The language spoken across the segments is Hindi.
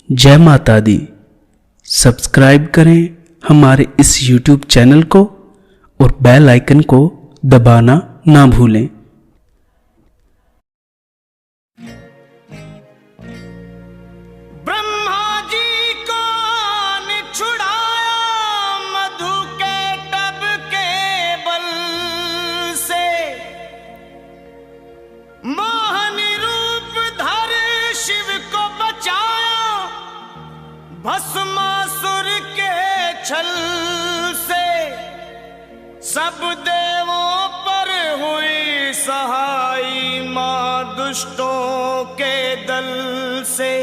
जय माता दी। सब्सक्राइब करें हमारे इस YouTube चैनल को और बेल आइकन को दबाना ना भूलें। ब्रह्मा जी को छुड़ाया मधु के टब के बल से, मोहनी रूप धर शिव को बचाया भस्मासुर के छल से। सब देवों पर हुई सहाई मां दुष्टों के दल से,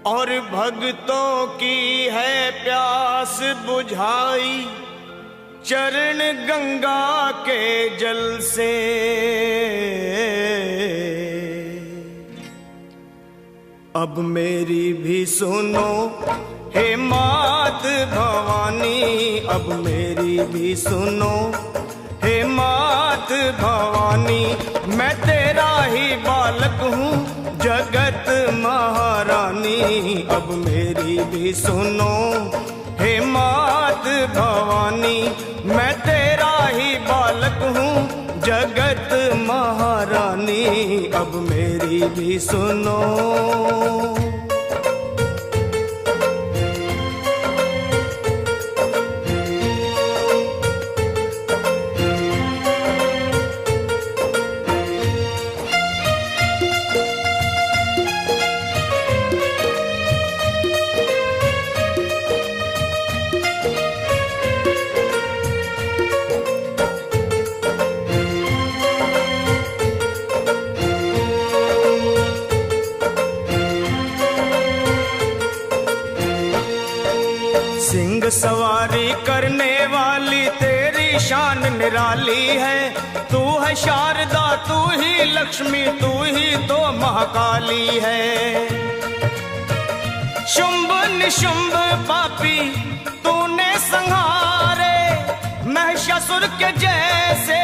और भक्तों की है प्यास बुझाई चरण गंगा के जल से। अब मेरी भी सुनो हे मात भवानी, अब मेरी भी सुनो हे मात भवानी। मैं तेरा ही बालक हूँ जगत महारानी, अब मेरी भी सुनो हे मात भवानी। मैं तेरा ही बालक हूँ जगत महारानी, अब मेरी भी सुनो। सिंह सवारी करने वाली तेरी शान निराली है। तू है शारदा, तू ही लक्ष्मी, तू ही तो महाकाली है। शुंभ निशुंभ पापी तूने संहारे, महिषासुर के जैसे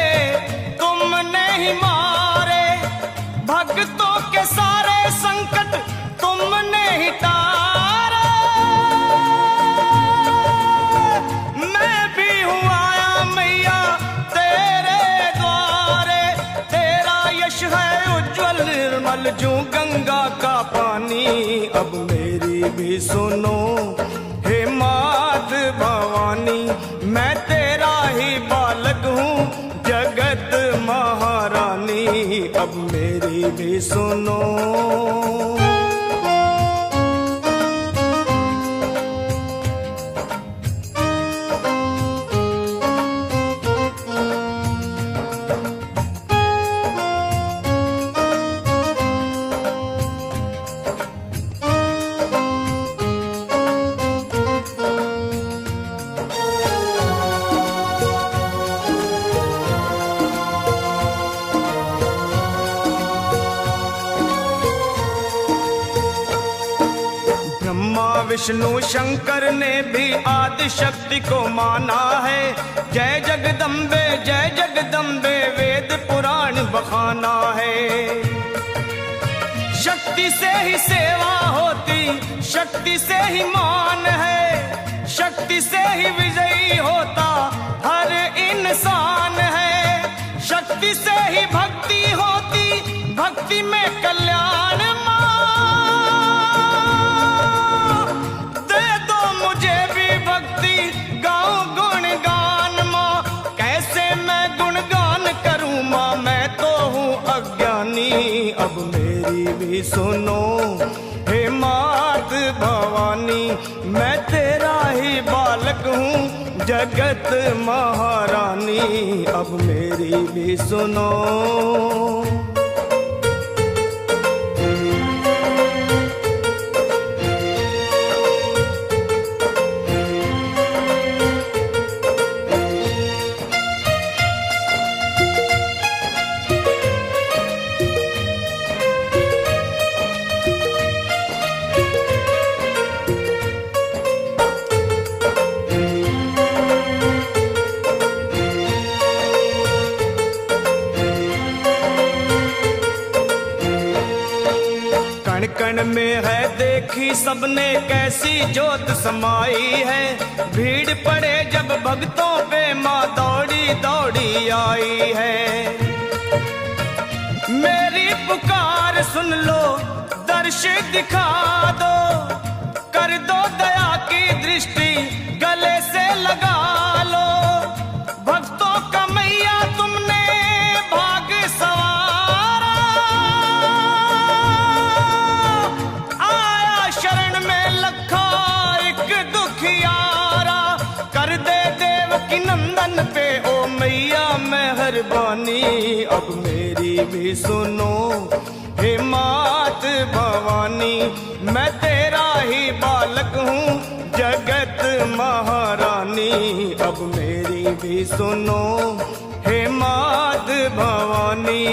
तुमने ही मारे। भक्तों के सारे संकट तुमने ही तारे। निर्मल जो गंगा का पानी, अब मेरी भी सुनो हे मात भवानी। मैं तेरा ही बालक हूँ जगत महारानी, अब मेरी भी सुनो। विष्णु शंकर ने भी आदि शक्ति को माना है। जय जगदम्बे वेद पुराण बखाना है। शक्ति से ही सेवा होती, शक्ति से ही मान है, शक्ति से ही विजयी होता हर इंसान है। शक्ति से ही भक्ति होती, भक्ति में कल्याण। अब मेरी भी सुनो हे मात भवानी। मैं तेरा ही बालक हूँ जगत महारानी, अब मेरी भी सुनो। में है देखी सबने कैसी जोत समाई है। भीड़ पड़े जब भक्तों पे माँ दौड़ी दौड़ी आई है। मेरी पुकार सुन लो, दर्श दिखा दो, कर दो दया की दृष्टि गले से लगा लो। भक्तों का मैया तुमने भाग सवारा, आया शरण में लखा एक दुखियारा। कर दे देवकी नंदन पे ओ मैया मेहरबानी, अब मेरी भी सुनो हे मात भवानी। मैं तेरा ही बालक हूँ जगत महारानी, अब मेरी भी सुनो हे मात भवानी।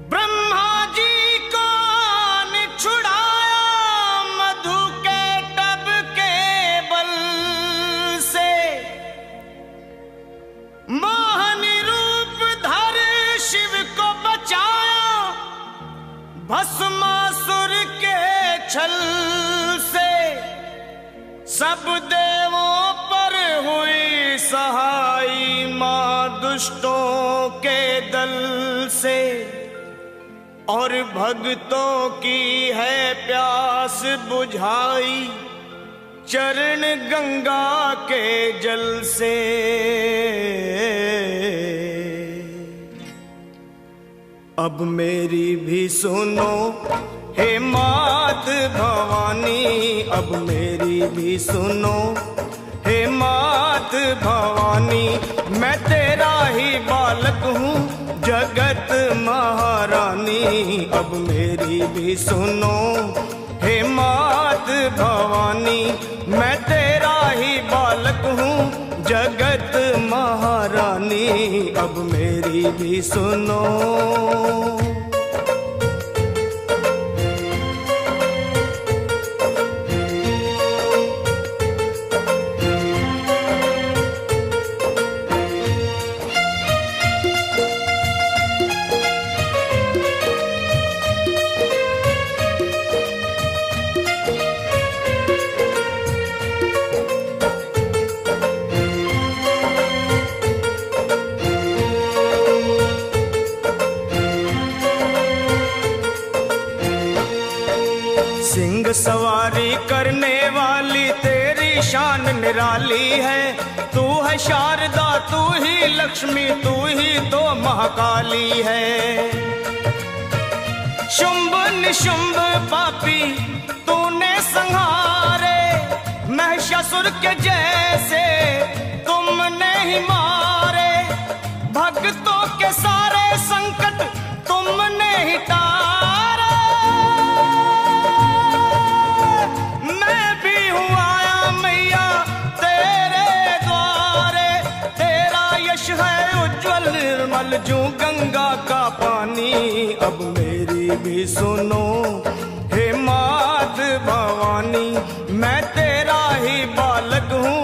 ब्रह्मा जी को छुड़ाया मधु के टब के बल से, मोहनी रूप धर शिव को बचाया भस्मासुर के छल से। सब देवों पर हुई सहाई मां दुष्टों के दल से, और भक्तों की है प्यास बुझाई चरण गंगा के जल से। अब मेरी भी सुनो हे मात भवानी, अब मेरी भी सुनो हे मात भवानी। मैं तेरा ही बालक हूँ जगत महारानी, अब मेरी भी सुनो हे मात भवानी। मैं तेरा ही बालक हूँ जगत महारानी, अब मेरी भी सुनो। सिंह सवारी करने वाली तेरी शान निराली है। तू है शारदा, तू ही लक्ष्मी, तू ही तो महाकाली है। शुंभ निशुंभ पापी तूने संहारे, महिषासुर के जैसे तुमने ही मारे। भक्तों के सारे संकट तुमने ही तारे। मैं भी हूँ आया मैया तेरे द्वारे, तेरा यश है उज्जवल निर्मल जो गंगा का पानी। अब मेरी भी सुनो हे मात भवानी, मैं तेरा ही बालक हूँ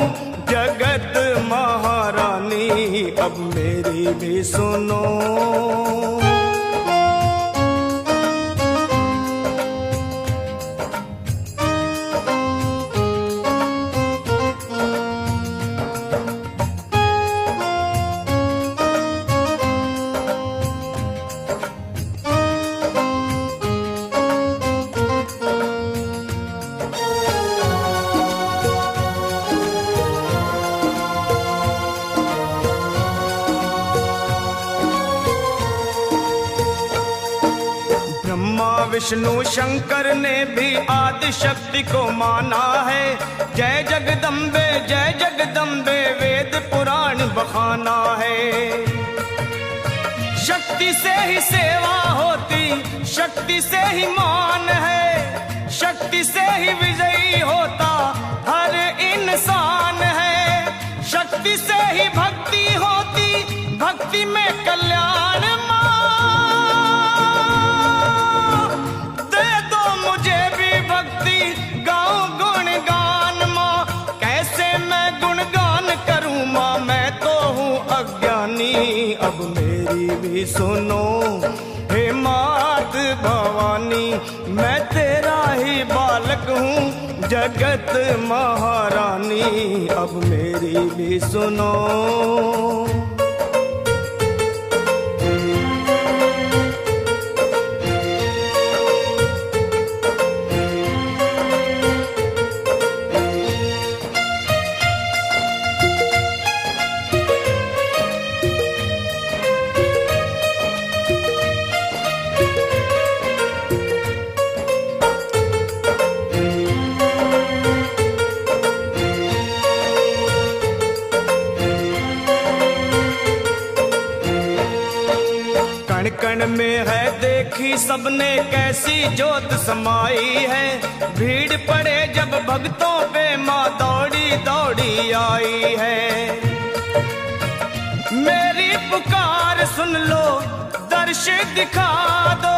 जगत महारानी। अब मेरी भी सुनो। विष्णु शंकर ने भी आदि शक्ति को माना है। जय जगदम्बे वेद पुराण बखाना है। शक्ति से ही सेवा होती, शक्ति से ही मान है, शक्ति से ही विजयी होता हर इंसान है। शक्ति से ही भक्ति होती, भक्ति में कल्याण। मुझे भी भक्ति गाऊं गुणगान माँ, कैसे भी सुनो। हे मात भवानी मैं तेरा ही बालक हूँ जगत महारानी, अब मेरी भी सुनो। कण कण में है देखी सबने कैसी जोत समाई है, भीड़ पड़े जब भक्तों पे माँ दौड़ी दौड़ी आई है। मेरी पुकार सुन लो दर्श दिखा दो,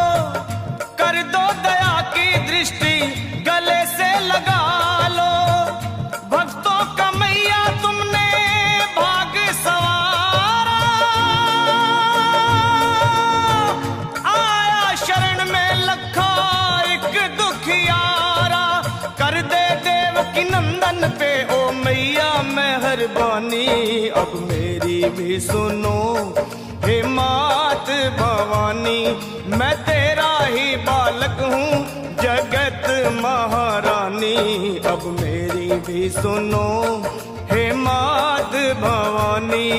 कर दो दया की दृष्टि गले से लगा लो। भक्तों का मैया तुमने भाग सवारा, आया शरण में लखा एक दुखियारा। कर दे देवकी नंदन पे ओ मैया मेहरबानी, अब मेरी भी सुनो। हे मात भवानी मैं तेरा ही बालक हूँ जगत महारानी, अब मेरी भी सुनो। हे मात भवानी।